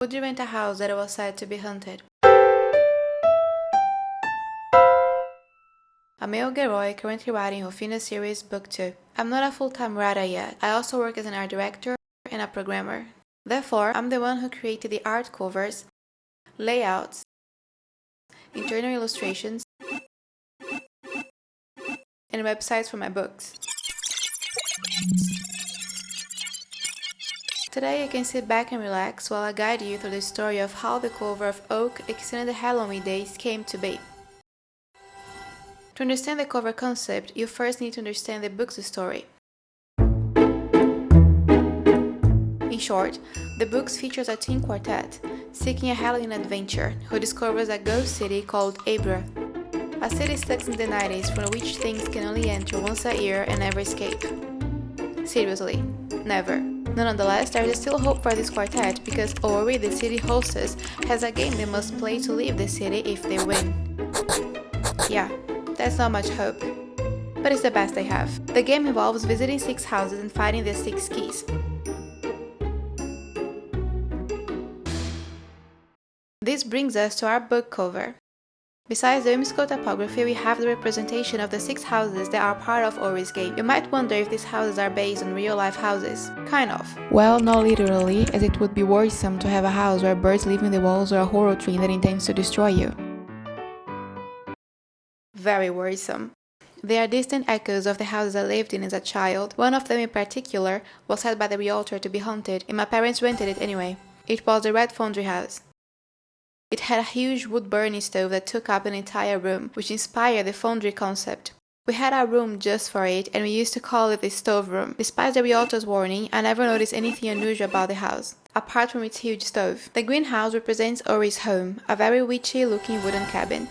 Would you rent a house that was said to be haunted? I'm Garoi, currently writing Hofinda Series Book 2. I'm not a full-time writer yet. I also work as an art director and a programmer. Therefore, I'm the one who created the art covers, layouts, internal illustrations, and websites for my books. Today you can sit back and relax while I guide you through the story of how the cover of Oak extended Halloween days came to be. To understand the cover concept, you first need to understand the book's story. In short, the book features a teen quartet seeking a Halloween adventure who discovers a ghost city called Owry, a city stuck in the 90s from which things can only enter once a year and never escape. Seriously, never. Nonetheless, there is still hope for this quartet because Owry, the city hostess, has a game they must play to leave the city if they win. Yeah, that's not much hope, but it's the best they have. The game involves visiting 6 houses and finding the 6 keys. This brings us to our book cover. Besides the whimsical typography, we have the representation of the 6 houses that are part of Owry's game. You might wonder if these houses are based on real-life houses. Kind of. Well, not literally, as it would be worrisome to have a house where birds live in the walls or a horror tree that intends to destroy you. Very worrisome. They are distant echoes of the houses I lived in as a child. One of them in particular was said by the realtor to be haunted, and my parents rented it anyway. It was the Red Foundry house. It had a huge wood-burning stove that took up an entire room, which inspired the foundry concept. We had a room just for it, and we used to call it the stove room. Despite the realtor's warning, I never noticed anything unusual about the house, apart from its huge stove. The green house represents Owry's home, a very witchy-looking wooden cabin.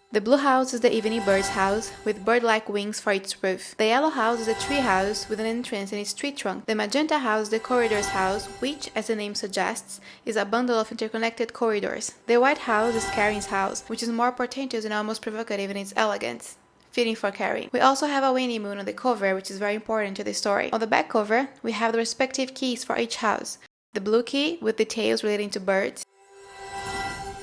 The blue house is the evening bird's house, with bird-like wings for its roof. The yellow house is a tree house with an entrance in its tree trunk. The magenta house is the corridor's house, which, as the name suggests, is a bundle of interconnected corridors. The white house is Karen's house, which is more portentous and almost provocative in its elegance, fitting for Karen. We also have a waning moon on the cover, which is very important to the story. On the back cover, we have the respective keys for each house. The blue key, with details relating to birds.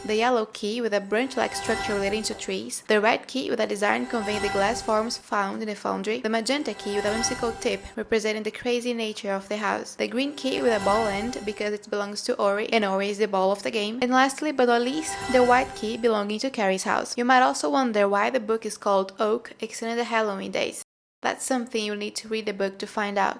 The yellow key with a branch-like structure relating to trees, the red key with a design conveying the glass forms found in the foundry, the magenta key with a whimsical tip representing the crazy nature of the house, the green key with a ball end because it belongs to Owry and Owry is the ball of the game, and lastly but not least, the white key belonging to Carrie's house. You might also wonder why the book is called Oak Extended Halloween Days. That's something you'll need to read the book to find out.